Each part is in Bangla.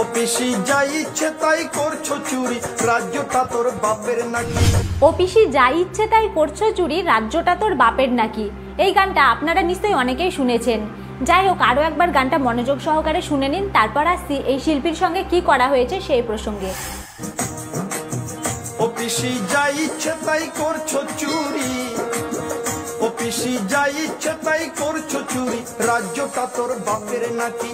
ও পিসি যা ইচ্ছে তাই করছো চুরি, রাজ্যটা তোর বাপের নাকি। ও পিসি যা ইচ্ছে তাই করছো চুরি, রাজ্যটা তোর বাপের নাকি। এই গানটা আপনারা নিশ্চয়ই অনেকেই শুনেছেন। যাই হোক, আরো একবার গানটা মনোযোগ সহকারে শুনে নিন, তারপর আসছি এই শিল্পীর সঙ্গে কি করা হয়েছে সেই প্রসঙ্গে। ও পিসি যা ইচ্ছে তাই করছো চুরি, ও পিসি যা ইচ্ছে তাই করছো চুরি, রাজ্যটা তোর বাপের নাকি।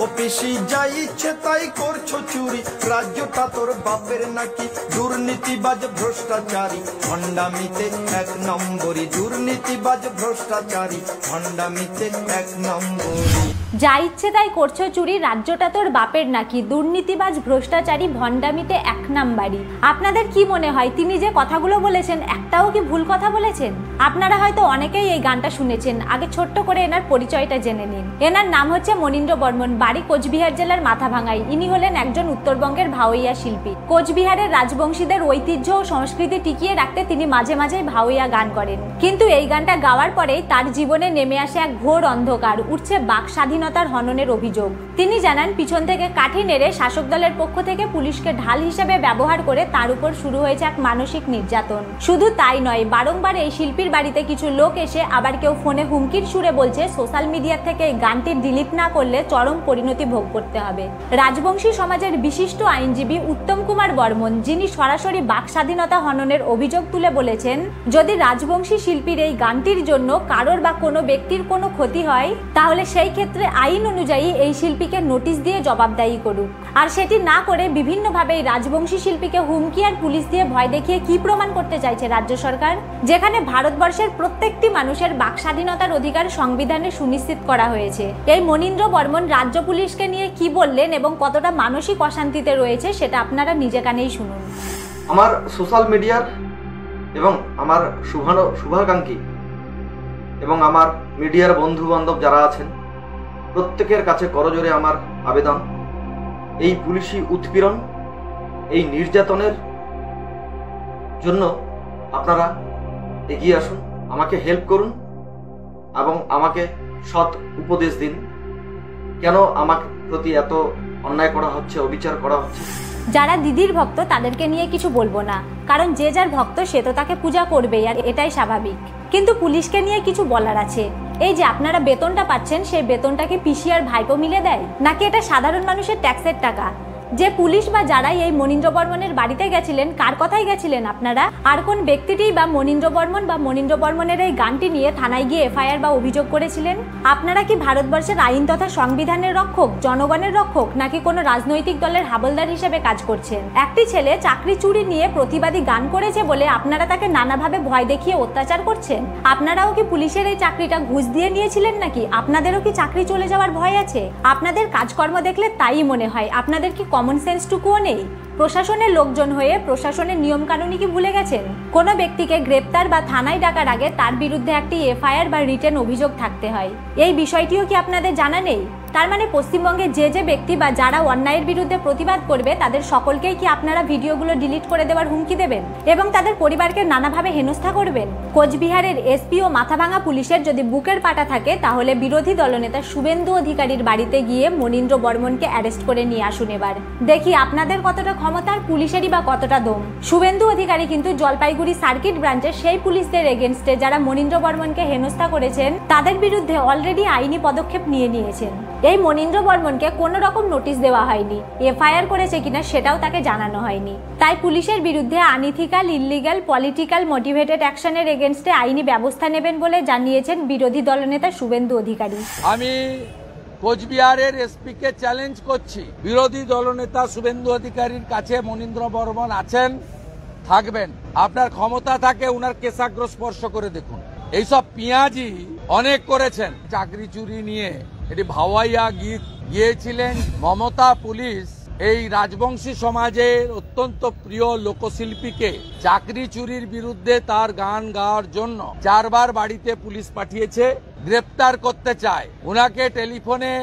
ও পিসি যা ইচ্ছে তাই করছো চুরি, রাজ্যটা তোর বাপের নাকি। দুর্নীতিবাজ ভ্রষ্টাচারী ভণ্ডামিতে এক নম্বরী, দুর্নীতিবাজ ভ্রষ্টাচারী ভণ্ডামিতে এক নম্বরী। যা ইচ্ছে তাই করছো চুরি, রাজ্যটা তোর বাপের নাকি, দুর্নীতিবাজ ভ্রষ্টাচারী ভণ্ডামিতে এক নাম্বারই। আপনাদের কি মনে হয় তিনি যে কথাগুলো বলেছেন একটাও কি ভুল কথা বলেছেন? আপনারা হয়তো অনেকেই এই গানটা শুনেছেন। আগে ছোট্ট করে এনার পরিচয়টা জেনে নিন। এনার নাম হচ্ছে মনীন্দ্র বর্মন, বাড়ি কোচবিহার জেলার মাথাভাঙায়। ইনি হলেন একজন উত্তরবঙ্গের ভাওয়াইয়া শিল্পী। কোচবিহারের রাজবংশীদের ঐতিহ্য ও সংস্কৃতি টিকিয়ে রাখতে তিনি মাঝে মাঝে ভাওয়াইয়া গান করেন। কিন্তু এই গানটা গাওয়ার পরেই তার জীবনে নেমে আসে এক ঘোর অন্ধকার, উঠছে বাক স্বাধীনতার হননের অভিযোগ। তিনি জানান পিছন থেকে কাঠি নেড়ে শাসক দলের পক্ষ থেকে পুলিশকে ঢাল হিসেবে ব্যবহার করে তার উপর শুরু হয়েছে এক মানসিক নির্যাতন। শুধু তাই নয়, বারংবার এই শিল্পীর বাড়িতে কিছু লোক এসে আবার কেউ ফোনে হুমকির সুরে বলছে সোশ্যাল মিডিয়া থেকে এই গানটি ডিলিট না করলে চরম পরিণতি ভোগ করতে হবে। রাজবংশী সমাজের বিশিষ্ট আইনজীবী উত্তম কুমার বর্মন, যিনি সরাসরি বাক স্বাধীনতা হননের অভিযোগ তুলে বলেছেন, যদি রাজবংশী শিল্পীর এই গানটির জন্য কারোর বা কোনো ব্যক্তির কোনো ক্ষতি হয় তাহলে সেই ক্ষেত্রে আইন অনুযায়ী এই শিল্পীকে নোটিশ দিয়ে জবাবদায়ী করুক। আর সেটি না করে বিভিন্নভাবে এই রাজবংশী শিল্পীকে হুমকি আর পুলিশ দিয়ে ভয় দেখিয়ে কি প্রমাণ করতে চাইছে রাজ্য সরকার, যেখানে ভারতবর্ষের প্রত্যেকটি মানুষের বাক স্বাধীনতার অধিকার সংবিধানে সুনিশ্চিত করা হয়েছে। এই মনীন্দ্র বর্মন রাজ্য পুলিশকে নিয়ে কি বললেন এবং কতটা মানসিক অশান্তিতে রয়েছে সেটা আপনারা নিজে কানেই শুনুন। আমার সোশ্যাল মিডিয়ার এবং আমার শুভাকাঙ্ক্ষী এবং আমার মিডিয়ার বন্ধু বান্ধব যারা আছেন প্রত্যেকের কাছে করজোরে আমার আবেদন, এই পুলিশি উৎপীড়ন, এই নির্যাতনের জন্য আপনারা এগিয়ে আসুন, আমাকে হেল্প করুন এবং আমাকে সৎ উপদেশ দিন। কেন আমার প্রতি এত অন্যায় করা হচ্ছে, অবিচার করা হচ্ছে? যারা দিদির ভক্ত তাদেরকে নিয়ে কিছু বলবো না, কারণ যে যার ভক্ত সে তো তাকে পূজা করবেই, আর এটাই স্বাভাবিক। কিন্তু পুলিশকে নিয়ে কিছু বলার আছে। এই যে আপনারা বেতনটা পাচ্ছেন, সেই বেতনটা কি পিসি আর ভাইপো মিলে দেয়, নাকি এটা সাধারণ মানুষের ট্যাক্সের টাকা? যে পুলিশ বা যারাই এই মনীন্দ্র বর্মনের বাড়িতে গেছিলেন, কার কথাই গেছিলেন আপনারা? আর কোন ব্যক্তিটি বা মনীন্দ্র বর্মন বা মনীন্দ্র বর্মনের এই গানটি নিয়ে থানায় গিয়ে এফআইআর বা অভিযোগ করেছিলেন? আপনারা কি ভারতবর্ষের আইন তথা সংবিধানের রক্ষক, জনগণের রক্ষক, নাকি কোনো রাজনৈতিক দলের হাবলদার হিসেবে কাজ করছেন? একটি ছেলে চাকরি চুরি নিয়ে প্রতিবাদী গান করেছে বলে আপনারা তাকে নানাভাবে ভয় দেখিয়ে অত্যাচার করছেন। আপনারাও কি পুলিশের এই চাকরিটা ঘুষ দিয়ে নিয়েছিলেন নাকি? আপনাদেরও কি চাকরি চলে যাওয়ার ভয় আছে? আপনাদের কাজকর্ম দেখলে তাই মনে হয়। আপনাদের কি কমন সেন্সটুকুও নেই? প্রশাসনের লোকজন হয়ে প্রশাসনের নিয়ম কানুনই কি ভুলে গেছেন? কোনো ব্যক্তিকে গ্রেপ্তার বা থানায় ডাকার আগে তার বিরুদ্ধে একটি এফআইআর বা রিটেন অভিযোগ থাকতে হয়। এই বিষয়টিও কি আপনাদের জানা নেই? তার মানে পশ্চিমবঙ্গে যে ব্যক্তি বা যারা অন্যায়ের বিরুদ্ধে প্রতিবাদ করবে তাদের সকলকেই কি আপনারা ভিডিওগুলো ডিলিট করে দেওয়ার হুমকি দেবেন এবং তাদের পরিবারকে নানাভাবে হেনস্থা করবেন? কোচবিহারের এসপি ও মাথাভাঙা পুলিশের যদি বুকের পাটা থাকে তাহলে বিরোধী দলনেতা শুভেন্দু অধিকারীর বাড়িতে গিয়ে মনীন্দ্র বর্মনকে অ্যারেস্ট করে নিয়ে আসুন। এবার দেখি আপনাদের কতটা ক্ষমতা আর পুলিশেরই বা কতটা দম। শুভেন্দু অধিকারী কিন্তু জলপাইগুড়ি সার্কিট ব্রাঞ্চের সেই পুলিশদের এগেনস্টে যারা মনীন্দ্র বর্মনকে হেনস্থা করেছেন তাদের বিরুদ্ধে অলরেডি আইনি পদক্ষেপ নিয়েছেন। এই মনীন্দ্র বর্মনকে কোনো রকম নোটিশ দেওয়া হয়নি, এফআইআর করেছে কিনা সেটাও তাকে জানানো হয়নি। তাই পুলিশের বিরুদ্ধে আনইথিক্যাল, ইললিগ্যাল, পলিটিক্যাল মোটিভেটেড অ্যাকশনের এগেনস্টে আইনি ব্যবস্থা নেবেন বলে জানিয়েছেন বিরোধী দলনেতা শুভেন্দু অধিকারী। আমি কোচবিহারের এসপিকে চ্যালেঞ্জ করছি, বিরোধী দলনেতা শুভেন্দু অধিকারীর কাছে মনীন্দ্র বর্মন আছেন, থাকবেন। আপনার ক্ষমতা থাকে উনার কেশাগ্র স্পর্শ করে দেখুন। এইসব পিঁয়াজি অনেক করেছেন চাকরি চুরি নিয়ে। এটি ভাওয়াইয়া গিয়েছিলেন মমতা পুলিশ এই রাজবংশী সমাজের অত্যন্ত প্রিয় লোকশিল্পীকে চাকরি চুরির বিরুদ্ধে তার গান গাওয়ার জন্য 4 বার বাড়িতে পুলিশ পাঠিয়েছে, গ্রেপ্তার করতে চায়। উনাকে টেলিফোনে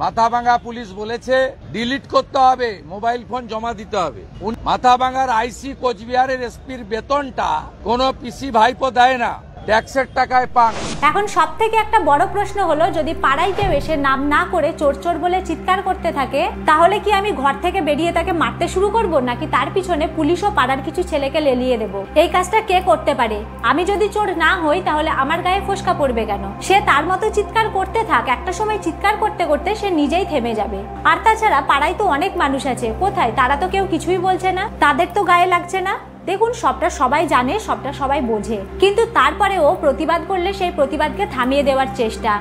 মাথাভাঙা পুলিশ বলেছে ডিলিট করতে হবে, মোবাইল ফোন জমা দিতে হবে। মাথাভাঙার আইসি কোচবিহারের এসপির বেতনটা কোনো পিসি ভাইপো দেয় না, ট্যাক্সের টাকায় পান। এখন সব থেকে একটা বড় প্রশ্ন হলো, যদি পাড়ায় কেউ এসে নাম না করে চোর চোর বলে চিৎকার করতে থাকে, তাহলে কি আমি ঘর থেকে বেরিয়ে তাকে মারতে শুরু করব, নাকি তার পিছনে পুলিশ ও পাড়ার কিছু ছেলেকে লেলিয়ে দেব? এই কাজটা কে করতে পারে? আমি যদি চোর না হই তাহলে আমার গায়ে ফোসকা পড়বে কেন? সে তার মতো চিৎকার করতে থাক, একটা সময় চিৎকার করতে করতে সে নিজেই থেমে যাবে। আর তাছাড়া পাড়ায় তো অনেক মানুষ আছে, কোথায়? তারা তো কেউ কিছুই বলছে না, তাদের তো গায়ে লাগছে না। দেখুন, সবটা সবাই জানে, সবটা সবাই বোঝে, কিন্তু তারপরেও প্রতিবাদ করলে সেই প্রতিবাদকে থামিয়ে দেওয়ার চেষ্টা।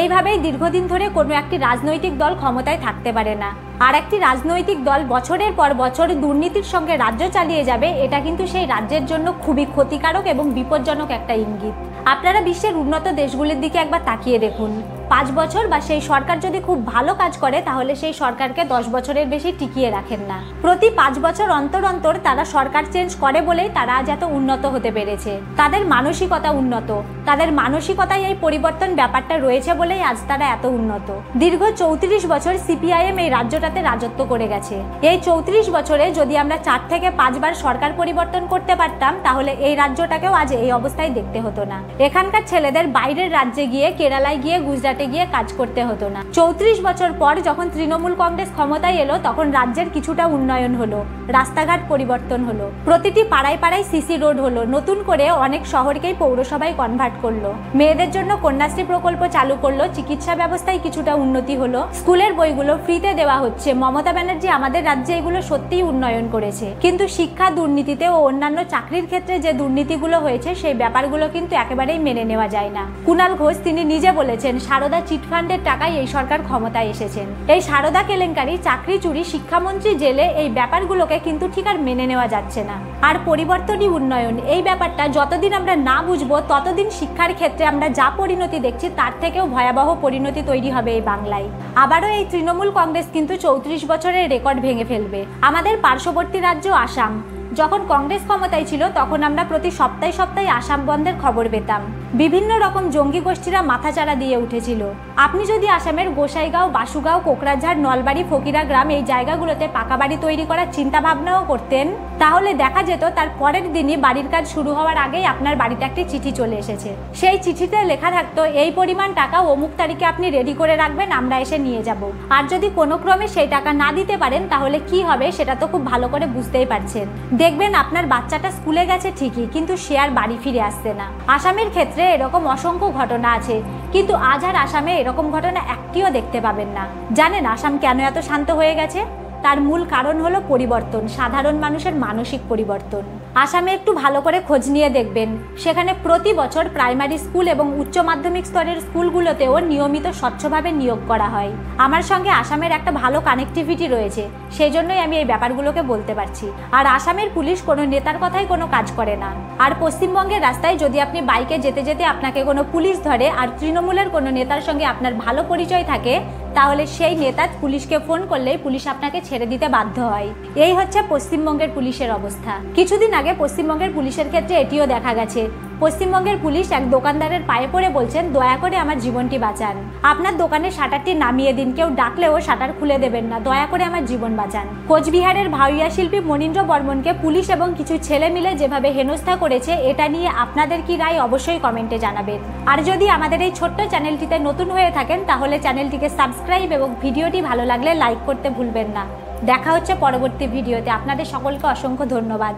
এইভাবেই দীর্ঘদিন ধরে কোনো একটি রাজনৈতিক দল ক্ষমতায় থাকতে পারে না। আর একটি রাজনৈতিক দল বছরের পর বছর দুর্নীতির সঙ্গে রাজ্য চালিয়ে যাবে, এটা কিন্তু সেই রাজ্যের জন্য খুবই ক্ষতিকারক এবং বিপজ্জনক একটা ইঙ্গিত। আপনারা বিশ্বের উন্নত দেশগুলির দিকে একবার তাকিয়ে দেখুন। 5 বছর বা সেই সরকার যদি খুব ভালো কাজ করে, তাহলে সেই সরকারকে 10 বছরের বেশি টিকিয়ে রাখেন না। প্রতি 5 বছর অন্তর অন্তর তারা সরকার চেঞ্জ করে বলেই তারা আজ এত উন্নত হতে পেরেছে। তাদের মানসিকতা উন্নত, তাদের মানসিকতায় এই পরিবর্তন ব্যাপারটা রয়েছে বলেই আজ তারা এত উন্নত। দীর্ঘ 34 বছর সিপিআইএম এই রাজ্যটাতে রাজত্ব করে গেছে। এই 34 বছরে যদি আমরা 4 থেকে 5 বার সরকার পরিবর্তন করতে পারতাম, তাহলে এই রাজ্যটাকেও আজ এই অবস্থায় দেখতে হতো না। এখানকার ছেলেদের বাইরের রাজ্যে গিয়ে, কেরালায় গিয়ে, গুজরাটে গিয়ে কাজ করতে হতো না। 34 বছর পর যখন তৃণমূল কংগ্রেস ক্ষমতায় এলো, তখন রাজ্যের কিছুটা উন্নয়ন হলো, রাস্তাঘাট পরিবর্তন হলো, প্রতিটি পাড়ায় পাড়ায় সিসি রোড হলো, নতুন করে অনেক শহরকেই পৌরসভায় কনভার্ট করলো, মেয়েদের জন্য কন্যাশ্রী প্রকল্প চালু করলো, চিকিৎসা ব্যবস্থায় কিছুটা উন্নতি হলো, স্কুলের বইগুলো ফ্রিতে দেওয়া হচ্ছে। মমতা ব্যানার্জি আমাদের রাজ্যে এগুলো সত্যিই উন্নয়ন করেছে, কিন্তু শিক্ষা দুর্নীতিতে ও অন্যান্য চাকরির ক্ষেত্রে যে দুর্নীতিগুলো হয়েছে, সেই ব্যাপারগুলো কিন্তু একেবারেই মেনে নেওয়া যায় না। কুণাল ঘোষ তিনি নিজে বলেছেন, সারদা চিটফান্ডের টাকায় এই সরকার ক্ষমতায় এসেছেন। এই সারদা কেলেঙ্কারি, চাকরি চুরি, শিক্ষামন্ত্রী জেলে, এই ব্যাপারগুলোকে কিন্তু ঠিক আর মেনে নেওয়া যাচ্ছে না। আর পরিবর্তনই উন্নয়ন, এই ব্যাপারটা যতদিন আমরা না বুঝবো, ততদিন শিক্ষার ক্ষেত্রে আমরা যা পরিণতি দেখছি তার থেকেও ভয়াবহ পরিণতি তৈরি হবে এই বাংলায়। আবারও এই তৃণমূল কংগ্রেস কিন্তু 34 বছরের রেকর্ড ভেঙে ফেলবে। আমাদের পার্শ্ববর্তী রাজ্য আসাম, যখন কংগ্রেস ক্ষমতায় ছিল, তখন আমরা প্রতি সপ্তাহে সপ্তাহে আসাম বন্ধের খবর পেতাম। বিভিন্ন রকম জঙ্গি গোষ্ঠীরা মাথাচাড়া দিয়ে উঠেছিল। আপনি যদি আসামের গোসাইগাঁও, বাসুগাঁও, কোকরাঝাড়, নলবাড়ি, ফকিরা গ্রাম এই জায়গাগুলোতে পাকা বাড়ি তৈরি করার চিন্তা ভাবনাও করতেন, তাহলে দেখা যেত তার পরের দিনই বাড়ির কাজ শুরু হওয়ার আগেই আপনার বাড়িতে একটি চিঠি চলে এসেছে। সেই চিঠিতে লেখা থাকতো, এই পরিমাণ টাকা অমুক তারিখে আপনি রেডি করে রাখবেন, আমরা এসে নিয়ে যাব। আর যদি কোনো ক্রমে সেই টাকা না দিতে পারেন, তাহলে কি হবে সেটা তো খুব ভালো করে বুঝতেই পারছেন। দেখবেন আপনার বাচ্চাটা স্কুলে গেছে ঠিকই, কিন্তু সে আর বাড়ি ফিরে আসছে না। আসামের ক্ষেত্রে এরকম অসংখ্য ঘটনা আছে, কিন্তু আজ আর আসামে এরকম ঘটনা একটিও দেখতে পাবেন না। জানেন আসাম কেন এত শান্ত হয়ে গেছে? তার মূল কারণ হলো পরিবর্তন, সাধারণ মানুষের মানসিক পরিবর্তন। আসামে একটু ভালো করে খোঁজ নিয়ে দেখবেন, সেখানে প্রতি বছর প্রাইমারি স্কুল এবং উচ্চ মাধ্যমিক স্তরের স্কুলগুলোতেও নিয়মিত স্বচ্ছভাবে নিয়োগ করা হয়। আমার সঙ্গে আসামের একটা ভালো কানেক্টিভিটি রয়েছে, সেই জন্যই আমি এই ব্যাপারগুলোকে বলতে পারছি। আর আসামের পুলিশ কোনো নেতার কথাই কোনো কাজ করে না। আর পশ্চিমবঙ্গের রাস্তায় যদি আপনি বাইকে যেতে যেতে আপনাকে কোনো পুলিশ ধরে, আর তৃণমূলের কোনো নেতার সঙ্গে আপনার ভালো পরিচয় থাকে, তাহলে সেই নেতা পুলিশকে ফোন করলেই পুলিশ আপনাকে ছেড়ে দিতে বাধ্য হয়। এই হচ্ছে পশ্চিমবঙ্গের পুলিশের অবস্থা। কিছুদিন আগে পশ্চিমবঙ্গের পুলিশের ক্ষেত্রে এটিও দেখা গেছে। পশ্চিমবঙ্গের পুলিশ এক দোকানদারের পায়ে পড়ে বলছেন, দয়া করে আমার জীবনটি বাঁচান, আপনার দোকানের শাটারটি নামিয়ে দিন, কেউ ডাকলেও শাটার খুলে দেবেন না, দয়া করে আমার জীবন বাঁচান। কোচবিহারের ভাওইয়া শিল্পী মনীন্দ্র বর্মনকে পুলিশ এবং কিছু ছেলে মিলে যেভাবে হেনস্থা করেছে, এটা নিয়ে আপনাদের কি রায় অবশ্যই কমেন্টে জানাবেন। আর যদি আমাদের এই ছোট্ট চ্যানেলটিতে নতুন হয়ে থাকেন, তাহলে চ্যানেলটিকে সাবস্ক্রাইব এবং ভিডিওটি ভালো লাগলে লাইক করতে ভুলবেন না। দেখা হচ্ছে পরবর্তী ভিডিওতে। আপনাদের সকলকে অসংখ্য ধন্যবাদ।